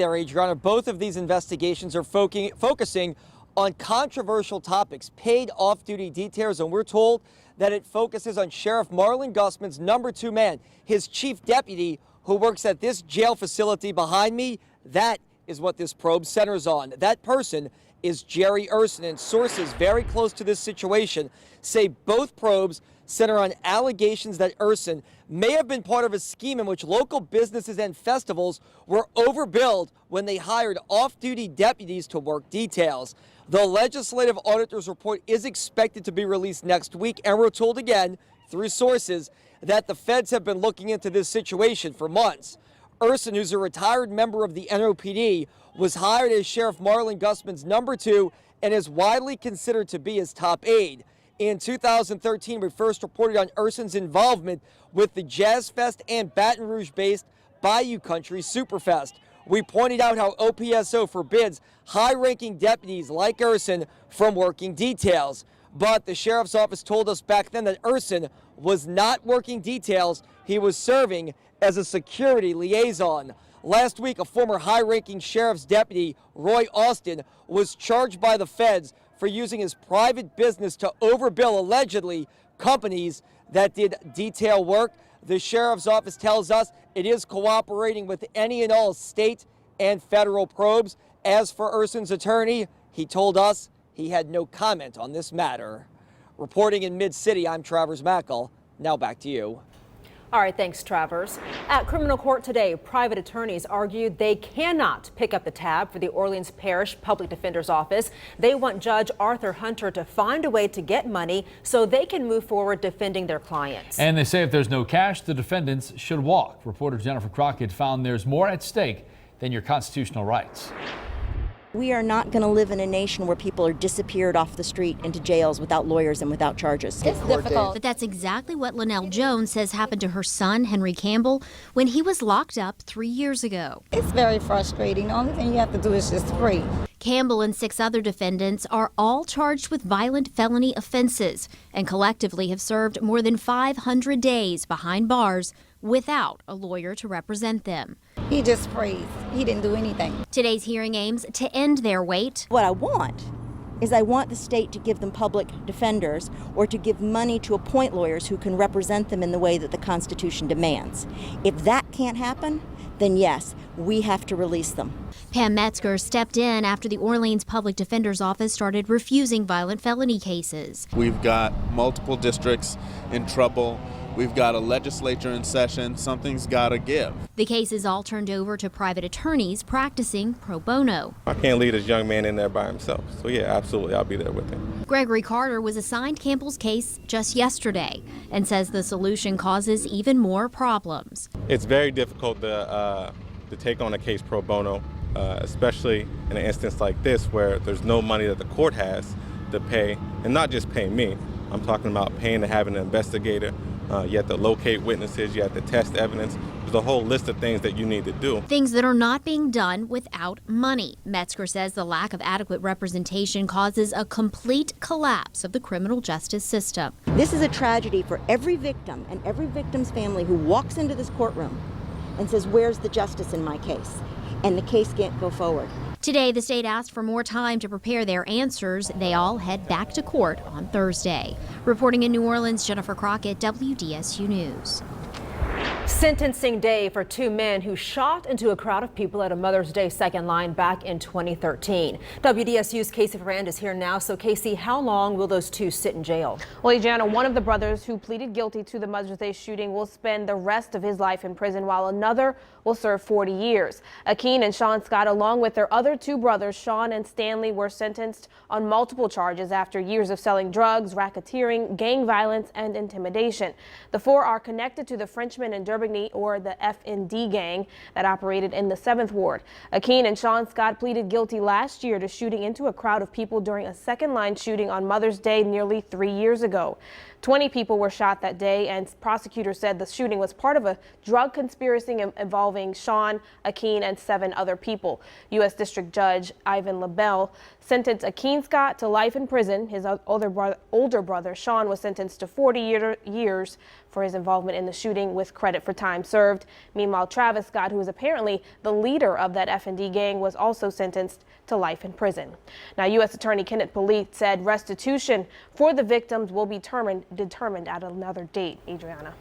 There, Adriana, both of these investigations are focusing on controversial topics, paid off-duty details, and we're told that it focuses on Sheriff Marlon Gusman's number 2 man, his chief deputy, who works at this jail facility behind me. That is what this probe centers on. That person is Jerry Urson, and sources very close to this situation say both probes center on allegations that Urson may have been part of a scheme in which local businesses and festivals were overbilled when they hired off-duty deputies to work details. The legislative auditor's report is expected to be released next week, and we're told again through sources that the feds have been looking into this situation for months. Urson, who's a retired member of the NOPD, was hired as Sheriff Marlon Gusman's number 2 and is widely considered to be his top aide. In 2013, we first reported on Urson's involvement with the Jazz Fest and Baton Rouge-based Bayou Country Superfest. We pointed out how OPSO forbids high-ranking deputies like Urson from working details. But the sheriff's office told us back then that Urson was not working details. He was serving as a security liaison. Last week, a former high-ranking sheriff's deputy, Roy Austin, was charged by the feds for using his private business to overbill, allegedly, companies that did detail work. The sheriff's office tells us it is cooperating with any and all state and federal probes. As for Urson's attorney, he told us he had no comment on this matter. Reporting in Mid-City, I'm Travers Mackel. Now back to you. All right, thanks, Travers. At criminal court today, private attorneys argued they cannot pick up the tab for the Orleans Parish Public Defender's Office. They want Judge Arthur Hunter to find a way to get money so they can move forward defending their clients. And they say if there's no cash, the defendants should walk. Reporter Jennifer Crockett found there's more at stake than your constitutional rights. We are not going to live in a nation where people are disappeared off the street into jails without lawyers and without charges. It's difficult. But that's exactly what Lynell Jones says happened to her son, Henry Campbell, when he was locked up 3 years ago. It's very frustrating. The only thing you have to do is just free. Campbell and 6 other defendants are all charged with violent felony offenses and collectively have served more than 500 days behind bars without a lawyer to represent them. He just prays. He didn't do anything. Today's hearing aims to end their wait. What I want is I want the state to give them public defenders or to give money to appoint lawyers who can represent them in the way that the Constitution demands. If that can't happen, then yes, we have to release them. Pam Metzger stepped in after the Orleans Public Defender's Office started refusing violent felony cases. We've got multiple districts in trouble. We've got a legislature in session. Something's got to give. The cases all turned over to private attorneys practicing pro bono. I can't leave this young man in there by himself. So yeah, absolutely, I'll be there with him. Gregory Carter was assigned Campbell's case just yesterday and says the solution causes even more problems. It's very difficult to take on a case pro bono, especially in an instance like this where there's no money that the court has to pay, and not just pay me. I'm talking about paying to have an investigator. You have to locate witnesses, you have to test evidence. There's a whole list of things that you need to do. Things that are not being done without money. Metzger says the lack of adequate representation causes a complete collapse of the criminal justice system. This is a tragedy for every victim and every victim's family who walks into this courtroom and says, where's the justice in my case? And the case can't go forward. Today, the state asked for more time to prepare their answers. They all head back to court on Thursday. Reporting in New Orleans, Jennifer Crockett, WDSU News. Sentencing day for 2 men who shot into a crowd of people at a Mother's Day second line back in 2013. WDSU's Casey Ferrand is here now. So Casey, how long will those 2 sit in jail? Well, Adriana, one of the brothers who pleaded guilty to the Mother's Day shooting will spend the rest of his life in prison, while another will serve 40 years. Akeen and Sean Scott, along with their other 2 brothers, Sean and Stanley, were sentenced on multiple charges after years of selling drugs, racketeering, gang violence, and intimidation. The 4 are connected to the Frenchman and Durbigny, or the FND gang, that operated in the 7th Ward. Akeen and Sean Scott pleaded guilty last year to shooting into a crowd of people during a second line shooting on Mother's Day nearly 3 years ago. 20 people were shot that day, and prosecutors said the shooting was part of a drug conspiracy involving Sean, Akeen, and 7 other people. U.S. District Judge Ivan LaBelle sentenced Akeen Scott to life in prison. His older brother, Sean, was sentenced to 40 years for his involvement in the shooting with credit for time served. Meanwhile, Travis Scott, who is apparently the leader of that F&D gang, was also sentenced to life in prison. Now, U.S. Attorney Kenneth Polite said restitution for the victims will be determined at another date. Adriana.